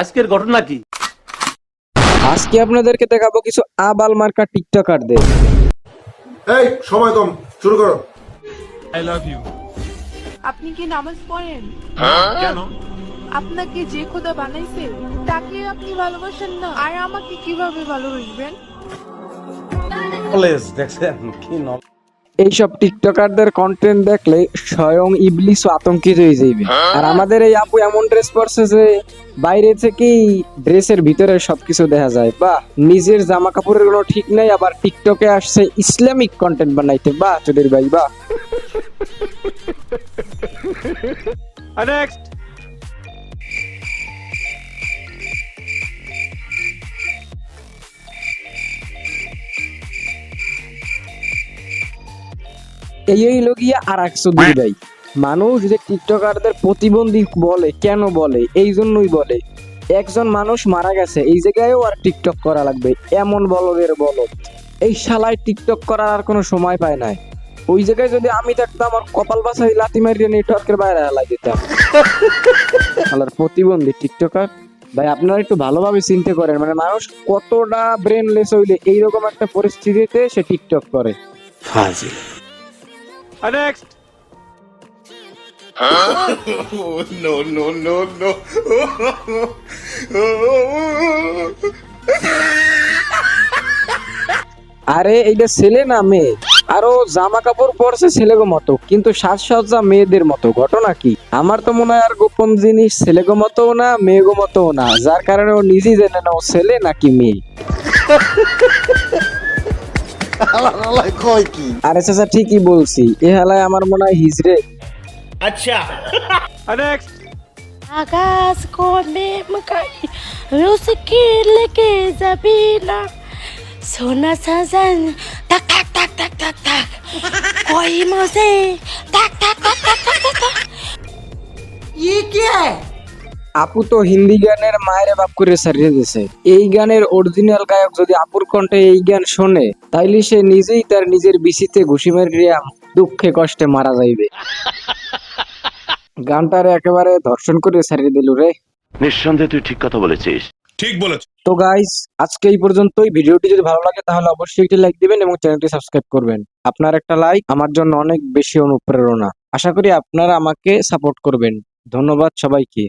আজকের ঘটনা কি? আজকে আপনাদেরকে দেখাবো কিছু আবাল মার্কা টিকটকারদের। এই সময় কম, শুরু করো। আপনি কি নামাজ পড়েন? কেন? আপনাকে যে খোদা বানাইছে তাকে আপনি ভালোবাসেন না, আর আমাকে কিভাবে ভালোবাসবেন? কলেজ দেখছেন কি এইসব টিকটকারদের কন্টেন্ট দেখলে স্বয়ং ইবলিসও আতঙ্কিত হয়ে যাইবে। আর আমাদের এই আপু এমন ড্রেস পরছে যে বাইরে থেকেই ড্রেসের ভিতরে সবকিছু দেখা যায়। বা নিজের জামা কাপড়ের কোনো ঠিক নাই, আবার টিকটকে আসছে ইসলামিক কন্টেন্ট বানাইতে। বা চোদের ভাই বা নেক্সট। এই হইলো গিয়া আর এক চৌধুরী ভাই। মানুষ যে টিকটকারদের প্রতিবন্ধী বলে, কেন বলে? এই জন্যই বলে একজন মানুষ মারা গেছে, এই জায়গায়ও আর টিকটক করা লাগবে, এমন বলদের বলদ। এই শালায় টিকটক করার আর কোনো সময় পায় নাই। ওই জায়গায় যদি আমি থাকতাম, আর কপাল বাসাই লাথি মারিয়ে নেটওয়ার্কের বাইরে হেলাই দিতাম। শালার প্রতিবন্ধী টিকটকার ভাই, আপনারা একটু ভালোভাবে চিন্তা করেন, মানে মানুষ কতটা ব্রেনলেস হইলে এইরকম একটা পরিস্থিতিতে সে টিকটক করে। ফাজিল। নেক্সট। আরে এইটা ছেলে না মেয়ে? আরো জামা কাপড় পরছে ছেলেগো মতো, কিন্তু সাজসজ্জা মেয়েদের মতো। ঘটনা কি? আমার তো মনে হয় আর গোপন জিনিস ছেলেগো মতো না মেয়েগো মতো না, যার কারণে ও নিজেই জেনে না ও ছেলে নাকি মেয়ে। আরে চাচা ঠিকই বলছি, এ হালায় আমার মনে হয় হিজড়ে। নেক্সট। आगाज को में मकाई उसके लेके जाबी ना सोना सजन टक टक टक टक टक टक कोई मुझे टक टक टक टक टक टक ये क्या है? আপু তো হিন্দি গানের মায়ের বাপ করে সারিয়ে দিয়েছে। এই গানের অরিজিনাল গায়ক যদি আপুর কণ্ঠে এই গান শোনে, তাইলে সে নিজেই তার নিজের বিচিতে ঘুষি মারিয়া দুঃখে কষ্টে মারা যাইবে। গানটারে একেবারে ধর্ষণ করে সারিয়ে দিল রে। নিঃসন্দেহে তুই ঠিক কথা বলেছিস। তো গাইস, আজকে এই পর্যন্তই। ভিডিওটি যদি ভালো লাগে তাহলে অবশ্যই একটি লাইক দিবেন এবং চ্যানেলটি সাবস্ক্রাইব করবেন। আপনার একটা লাইক আমার জন্য অনেক বেশি অনুপ্রেরণা। আশা করি আপনারা আমাকে সাপোর্ট করবেন। ধন্যবাদ সবাইকে।